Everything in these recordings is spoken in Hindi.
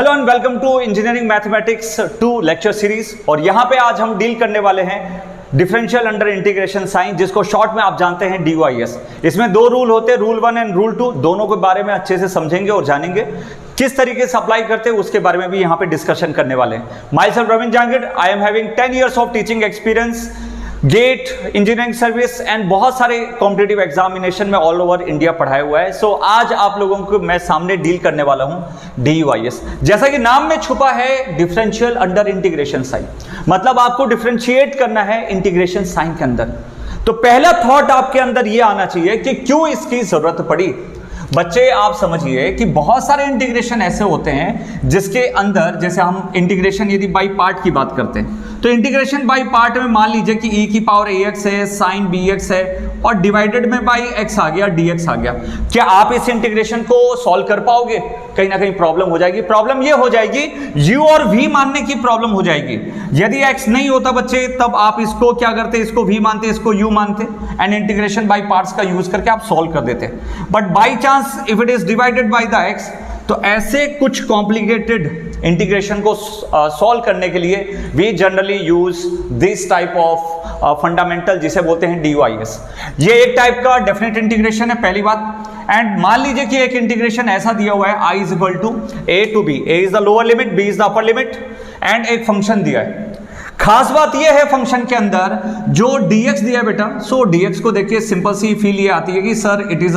Hello and welcome to engineering mathematics 2 lecture series. और यहाँ पे आज हम डील करने वाले हैं डिफरेंशियल अंडर इंटीग्रेशन साइन, जिसको शॉर्ट में आप जानते हैं DYS। इसमें दो रूल होते हैं, रूल 1 एंड रूल 2। दोनों के बारे में अच्छे से समझेंगे और जानेंगे, किस तरीके से अप्लाई करते हैं उसके बारे में भी यहाँ पे डिस्कशन करने वाले हैं। Myself Ravindra Jahangir, I am having 10 years of teaching experience, GATE engineering service and बहुत सारे कॉम्पिटिटिव एग्जामिनेशन में ऑल ओवर इंडिया पढ़ाया हुआ है। सो आज आप लोगों को मैं सामने डील करने वाला हूं DYS। जैसा कि नाम में छुपा है डिफरेंशियल अंडर इंटीग्रेशन साइन, मतलब आपको डिफरेंशिएट करना है इंटीग्रेशन साइन के अंदर। तो पहला थॉट आपके अंदर ये आना चाहिए कि क्यों इसकी जरूरत पड़ी। बच्चे आप समझिए कि बहुत सारे इंटीग्रेशन ऐसे होते हैं जिसके अंदर, जैसे हम इंटीग्रेशन यदि बाई पार्ट की बात करते हैं तो इंटीग्रेशन बाई पार्ट में मान लीजिए कि e की पावर ax है, साइन bx है और डिवाइडेड में बाई x आ गया, dx आ गया। क्या आप इस इंटीग्रेशन को सॉल्व कर पाओगे? कहीं ना कहीं प्रॉब्लम हो जाएगी। प्रॉब्लम ये हो जाएगी, u और v मानने की प्रॉब्लम हो जाएगी। यदि x नहीं होता बच्चे तब आप इसको क्या करते, इसको v मानते, इसको u मानते एंड इंटीग्रेशन बाई पार्ट्स का यूज करके आप सॉल्व कर देते। But by chance if it is divided by the x, तो ऐसे कुछ कॉम्प्लिकेटेड इंटीग्रेशन को सॉल्व करने के लिए we generally use this type of fundamental, जिसे बोलते हैं DYS। ये एक टाइप का डेफिनेट इंटीग्रेशन है, पहली बात। एंड मान लीजिए कि एक इंटीग्रेशन ऐसा दिया हुआ है i is equal to a to b, a is the lower limit, b is the upper limit and एक फंक्शन दिया है। खास बात यह है फंक्शन के अंदर जो dx दिया है बेटा, सो dx को देखिए सिंपल सी फील ये आती है कि सर इट इज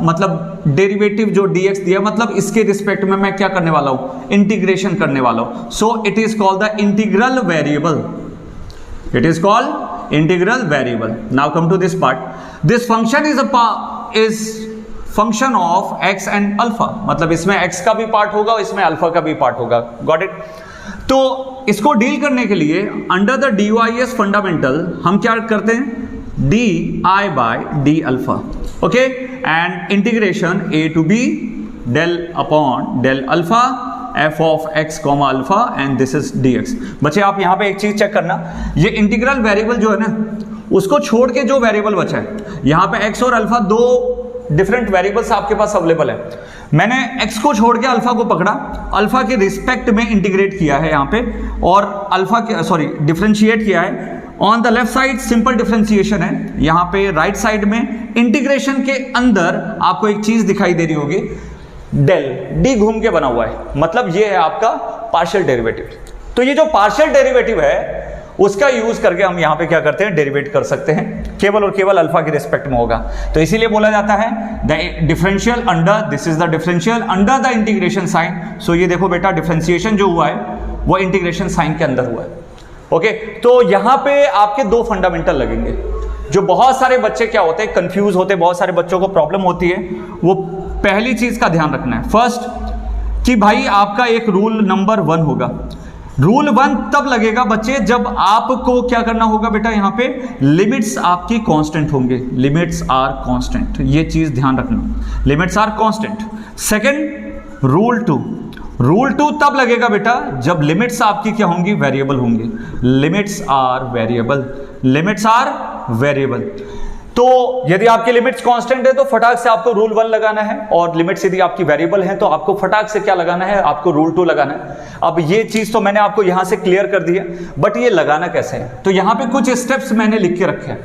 मतलब डेरिवेटिव जो dx दिया, मतलब इसके रिस्पेक्ट में मैं क्या करने वाला हूं, इंटीग्रेशन करने वाला हूं। So it is called the integral variable, it is called integral variable. Now come to this part. This function is function of x and alpha, मतलब इसमें x का भी पार्ट होगा और इसमें अल्फा का भी पार्ट होगा। Got it? तो इसको डील करने के लिए अंडर द DYS फंडामेंटल हम क्या करते हैं, di by d alpha, okay, and integration a to b del upon del alpha f of x comma alpha and this is dx। बच्चे आप यहां पे एक चीज चेक करना, ये इंटीग्रल वेरिएबल जो है ना, उसको छोड़ के जो वेरिएबल बचा है यहां पे x और अल्फा दो डिफरेंट वेरिएबल्स आपके पास अवेलेबल है। मैंने x को छोड़ के अल्फा को पकड़ा, अल्फा के रिस्पेक्ट में इंटीग्रेट किया है यहाँ पे, और अल्फा के डिफरेंशिएट किया है। On the left side simple differentiation है, यहाँ पे राइट साइड में इंटीग्रेशन के अंदर आपको एक चीज दिखाई दे रही होगी, डेल, डी घूम के बना हुआ है, मतलब ये है आपका पार्शियल डेरिवेटिव। तो ये जो पार्शियल डेरिवेटिव है उसका यूज करके हम यहां पे क्या करते हैं, डेरिवेट कर सकते हैं, केवल और केवल अल्फा के रिस्पेक्ट में होगा। तो इसीलिए बोला जाता है the differential under, this is the differential under the integration sign. So ये देखो बेटा, डिफरेंशिएशन जो हुआ है वो इंटीग्रेशन साइन के अंदर हुआ है। ओके, तो यहां पे आपके दो फंडामेंटल लगेंगे। जो बहुत सारे बच्चे क्या होते हैं, कंफ्यूज होते हैं, बहुत सारे बच्चों को प्रॉब्लम होती है। वो पहली चीज का ध्यान रखना है फर्स्ट, कि भाई आपका एक रूल नंबर 1 होगा। रूल 1 तब लगेगा बच्चे जब आपको क्या करना होगा बेटा, यहां पे लिमिट्स आपकी कांस्टेंट होंगे, लिमिट्स आर कांस्टेंट, ये चीज ध्यान रखना, limits are constant. Second, rule 2 तब लगेगा बेटा जब लिमिट्स आपकी क्या होंगी, वेरिएबल होंगी, limits are variable, limits are variable. तो यदि आपकी लिमिट्स कांस्टेंट है तो फटाक से आपको रूल 1 लगाना है, और लिमिट्स यदि आपकी वेरिएबल है तो आपको फटाक से क्या लगाना है, आपको रूल 2 लगाना है। अब ये चीज तो मैंने आपको यहां से क्लियर कर दी है, बट ये लगाना कैसे है, तो यहां पे कुछ स्टेप्स मैंने लिख के रखे हैं।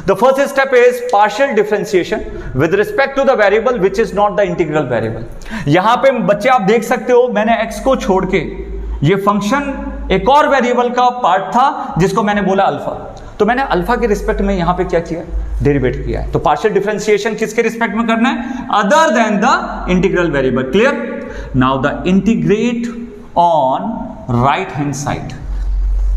The first step is partial differentiation with respect to the variable which is not the integral variable. यहां पे बच्चे आप देख सकते हो, मैंने x को छोड़ के ये फंक्शन एक और वेरिएबल का पार्ट था जिसको मैंने बोला अल्फा, तो मैंने अल्फा के रिस्पेक्ट में यहां पे क्या किया, डेरिवेट किया है। तो पार्शियल डिफरेंशिएशन किसके रिस्पेक्ट में करना है, other than the integral variable. Clear? Now the integrate on right hand side,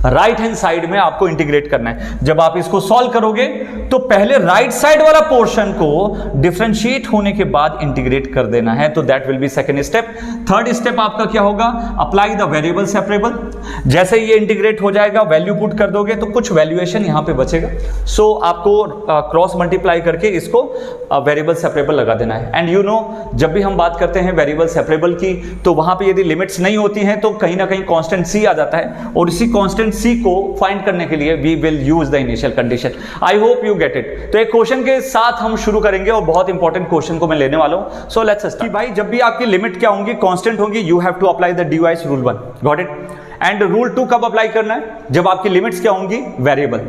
right hand side में आपको इंटीग्रेट करना है। जब आप इसको सॉल्व करोगे तो पहले राइट साइड वाला पोर्शन को डिफरेंशिएट होने के बाद इंटीग्रेट कर देना है, तो that will be second step. Third step आपका क्या होगा, अप्लाई द वेरिएबल सेपरेबल। जैसे ये इंटीग्रेट हो जाएगा, वैल्यू पुट कर दोगे तो कुछ वैल्यूएशन यहां पे बचेगा, सो आपको क्रॉस मल्टीप्लाई करके इसको वेरिएबल सेपरेबल लगा देना है। एंड यू नो, जब भी हम बात करते हैं वेरिएबल सेपरेबल की, तो वहां पे यदि लिमिट्स नहीं होती हैं तो कहीं ना कहीं कांस्टेंट c आ जाता है, और इसी कांस्टेंट इक्वेशन सी को फाइंड करने के लिए we will use the initial condition. I hope you get it. तो एक क्वेश्चन के साथ हम शुरू करेंगे और बहुत इंपॉर्टेंट क्वेश्चन को मैं लेने वाला हूं। So let's start. भाई जब भी आपकी लिमिट क्या होंगी, कांस्टेंट होंगी, you have to apply the dy rule 1। Got it. And rule 2 कब अप्लाई करना है? जब आपकी लिमिट्स क्या होंगी? वेरिएबल।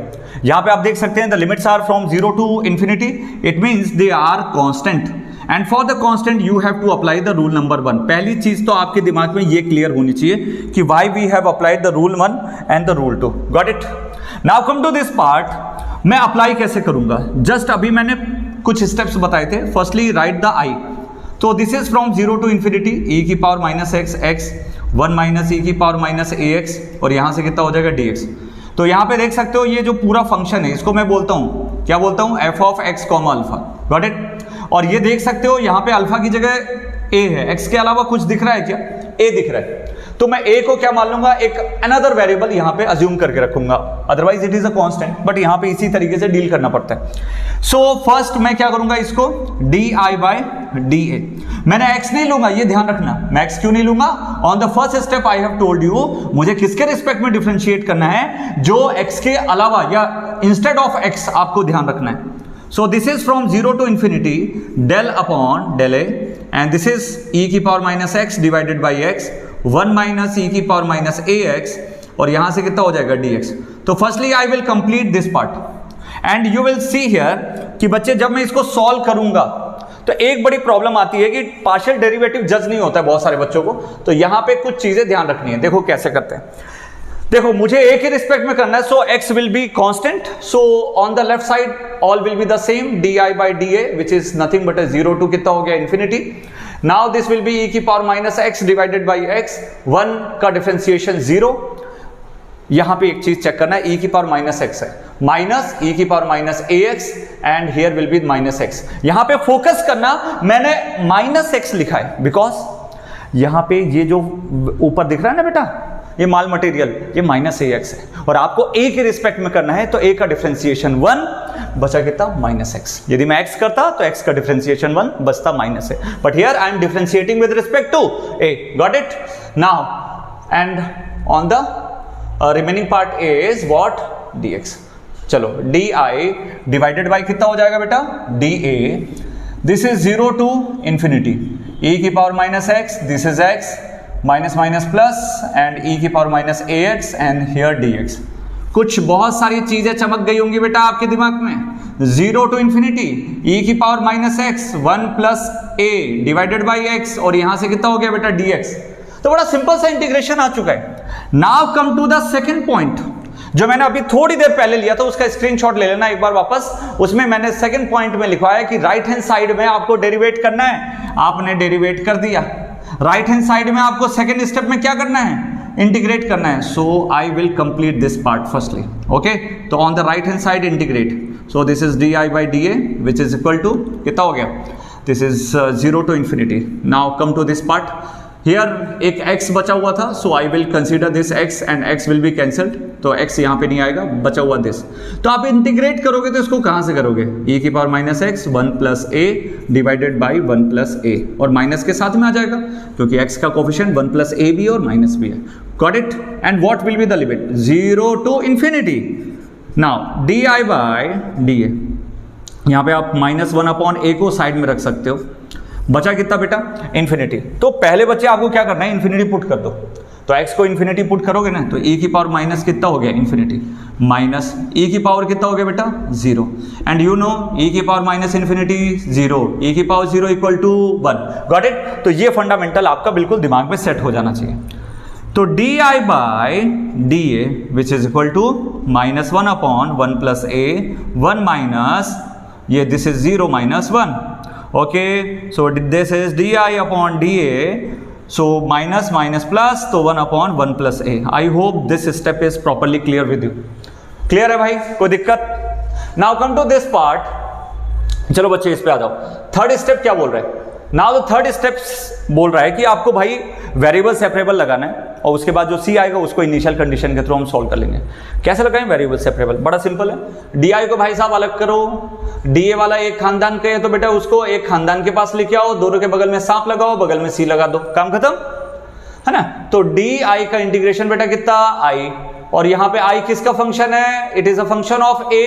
यहां पे आप देख सकते हैं the limits are from 0 to infinity, it means they are constant and for the constant you have to apply the rule number 1। पहली चीज तो आपके दिमाग में ये क्लियर होनी चाहिए कि why we have applied the rule 1 and the rule 2। Got it. Now come to this part. मैं अप्लाई कैसे करूंगा? जस्ट अभी मैंने कुछ स्टेप्स बताए थे। Firstly write the I. तो this is from 0 to infinity e की power minus x x 1 minus e की पावर माइनस ए एक्स और यहां से कितना हो जाएगा dx। तो यहां पे देख सकते हो ये जो पूरा फंक्शन है इसको मैं बोलता हूं, क्या बोलता हूं? f of x comma alpha. Got it. और ये देख सकते हो यहां पे अल्फा की जगह a है, x के अलावा कुछ दिख रहा है क्या? a दिख रहा है। तो मैं a को क्या मान लूंगा? एक अनदर वेरिएबल यहां पे अज्यूम करके रखूंगा, otherwise it is a constant, but यहां पे इसी तरीके से डील करना पड़ता है। सो फर्स्ट मैं क्या करूंगा? इसको dy बाय dA। मैंने x नहीं लूंगा, ये ध्यान रखना। मैं x क्यों नहीं लूंगा? On the first step I have told you मुझे किसके रिस्पेक्ट में डिफरेंशिएट करना है? जो x के अलावा या इंस्टेड ऑफ x आपको ध्यान रखना है। So this is from 0 to infinity del upon del a and this is e की power minus x divided by x 1 minus e की पावर माइनस ax और यहां से कितना हो जाएगा dx। तो firstly I will complete this part and you will see here कि बच्चे जब मैं इसको सॉल्व करूंगा तो एक बड़ी प्रॉब्लम आती है कि पार्शियल डेरिवेटिव जज नहीं होता है बहुत सारे बच्चों को। तो यहां पे कुछ चीजें ध्यान रखनी है। देखो कैसे करते हैं। देखो मुझे a के रिस्पेक्ट में करना है, so x will be constant. So on the left side all will be the same dy by dA which is nothing but 0 to कितना हो गया? Infinity. Now this will be e की power minus x divided by x, 1 का डिफरेंशिएशन 0। यहां पे एक चीज चेक करना है, e की पावर माइनस एक्स है माइनस e की power minus ax and here will be minus x. यहां पे फोकस करना, मैंने माइनस एक्स लिखा है बिकॉज यहां पे ये जो ऊपर दिख रहा है ना बेटा, ये माल मटेरियल, ये माइनस ax है और आपको a के रिस्पेक्ट में करना है। तो a का डिफरेंशिएशन 1 बचा कितना? Minus x. यदि मैं x करता तो x का डिफरेंशिएशन 1 बचता माइनस है, but here I am differentiating with respect to a। Got it. Now and on the remaining part is what? dx। चलो dy डिवाइडेड बाय कितना हो जाएगा बेटा? dA। This is 0 to infinity e की power minus x, this is x minus minus plus and e की power minus ax and here dx। कुछ बहुत सारी चीजें चमक गई होंगी बेटा आपके दिमाग में। 0 टू इंफिनिटी e की power minus x 1 plus a divided by x और यहां से कितना हो गया बेटा? dx। तो बड़ा सिंपल सा इंटीग्रेशन आ चुका है। Now come to the second point जो मैंने अभी थोड़ी देर पहले लिया था, उसका स्क्रीनशॉट ले लेना एक बार वापस। उसमें मैंने सेकेंड पॉइंट में लिखा है कि राइट हैंड साइड में आपको डेरिवेट करना है। आपने डेरिवेट कर दिया। राइट हैंड साइड में आपको सेकेंड स्टेप में क्या करना है? इंटीग्रेट करना है। So I will complete this part firstly. Okay, तो on the right hand side integrate. So this is dy by dA which is equal to कितना हो गया? This is 0 to infinity. Now come to this part. Here एक x बचा हुआ था, so I will consider this x and x will be cancelled. तो x यहाँ पे नहीं आएगा, बचा हुआ दिस। तो आप इंटीग्रेट करोगे तो इसको कहाँ से करोगे? e की power minus x 1 plus a divided by 1 plus a और माइनस के साथ में आ जाएगा क्योंकि x का कोफिशिएंट 1 प्लस a भी और माइनस भी है। Got it. And what will be the limit? 0 to infinity. Now dy by dA, यहाँ पे आप माइनस 1 अपॉन a को साइड में रख सकते हो। बचा कितना बेटा? इन्फिनिटी। तो पहले बच्चे आपको क्या करना है? इन्फिनिटी पुट कर दो। तो x को इन्फिनिटी पुट करोगे ना तो e की पावर माइनस कितना हो गया? इन्फिनिटी माइनस e की पावर कितना हो गया बेटा? 0। एंड यू नो e की पावर माइनस इन्फिनिटी 0, e की power 0 equal to 1। Got it. तो ये फंडामेंटल आपका बिल्कुल दिमाग में सेट हो जाना चाहिए। तो dy by dA which is equal to minus 1 upon 1 plus a 1 minus ये this is 0 minus 1। Okay, so this is dy upon dA। So minus minus plus तो 1 upon 1 plus a। I hope this step is properly clear with you. Clear है भाई? कोई दिक्कत? Now come to this part. चलो बच्चे इस पे आ जाओ। थर्ड स्टेप क्या बोल रहा है? नाउ द थर्ड स्टेप्स बोल रहा है कि आपको भाई वेरिएबल सेपरेबल लगाना है और उसके बाद जो सी आएगा उसको इनिशियल कंडीशन के थ्रू हम सॉल्व कर लेंगे। कैसे लगाएं वेरिएबल सेपरेबल? बड़ा सिंपल है। डी को भाई साहब अलग करो। डी वाला एक खानदान के है तो बेटा उसको एक खानदान के पास लेके आओ, दोनों के बगल में सांप लगाओ, बगल में सी लगा दो, काम खत्म है ना। तो डी आई का इंटीग्रेशन बेटा कितना? आई और यहां पे i किसका फंक्शन है? It is a function of a,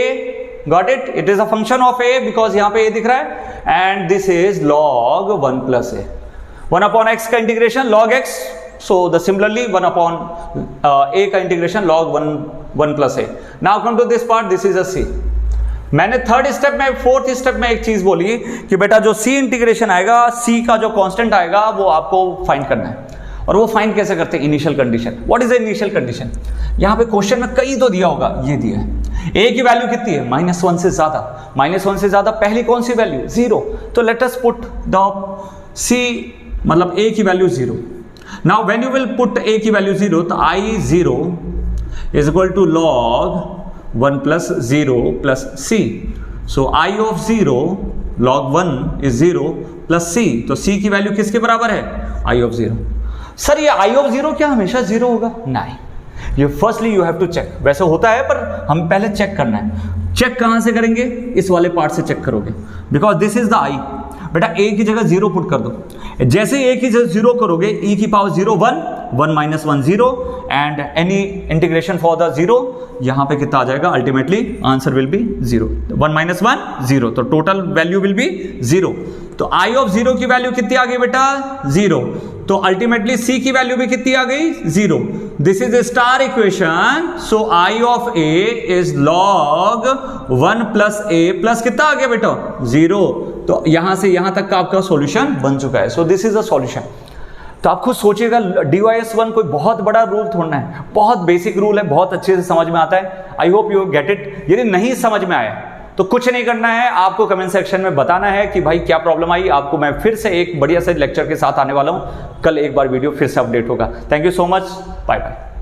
got it? It is a function of a because यहां पे a दिख रहा है and this is log 1 plus a. 1 upon x का integration log x, so the similarly 1 upon a का integration log 1 plus a. Now come to this part, this is a c. मैंने थर्ड स्टेप में, फोर्थ स्टेप में एक चीज बोली कि बेटा जो c इंटीग्रेशन आएगा, c का जो कांस्टेंट आएगा वो आपको फाइंड करना है. और वो फाइंड कैसे करते हैं? Initial condition. What is the initial condition? यहां पे क्वेश्चन में कई तो दिया होगा, ये दिया है a की वैल्यू कितनी है? -1 से ज्यादा. -1 से ज्यादा पहली कौन सी वैल्यू? 0. तो let us put the c, मतलब a की value 0. Now when you will put a की वैल्यू 0, तो I0 is equal to log 1 plus 0 plus c. So I of 0 log 1 is 0 plus c. तो c की वैल्यू किसके बराबर है? I of 0. सर ये I of 0 क्या हमेशा 0 होगा? नहीं, ये firstly you have to check. वैसे होता है पर हम पहले चेक करना है. चेक कहां से करेंगे? इस वाले पार्ट से चेक करोगे because this is the I. बेटा a की जगह 0 पुट कर दो. जैसे a की जगह 0 करोगे, e की power 0 1, 1 minus 1 0 and any integration for the 0, यहां पे कितना आ जाएगा? Ultimately answer will be 0. 1 minus 1 0, तो टोटल वैल्यू विल बी 0. तो I of 0 की वैल्यू कितनी आ गई बेटा? 0. तो अल्टीमेटली c की वैल्यू भी कितनी आ गई? 0. This is a star equation. So I of a is log 1 plus a plus कितना आ गया बेटा? 0. तो यहां से यहां तक का आपका सॉल्यूशन बन चुका है. सो दिस इज अ सॉल्यूशन. तो आप खुद सोचिएगा, DYS1 कोई बहुत बड़ा रूल थोड़ना है, बहुत बेसिक रूल है, बहुत अच्छे से समझ में आता है. आई होप यू गेट इट. यदि नहीं समझ में आया तो कुछ नहीं करना है, आपको कमेंट सेक्शन में बताना है कि भाई क्या प्रॉब्लम आई. आपको मैं फिर से एक बढ़िया से लेक्चर के साथ आने वाला हूं. कल एक बार वीडियो फिर से अपडेट होगा. Thank you so much. Bye bye.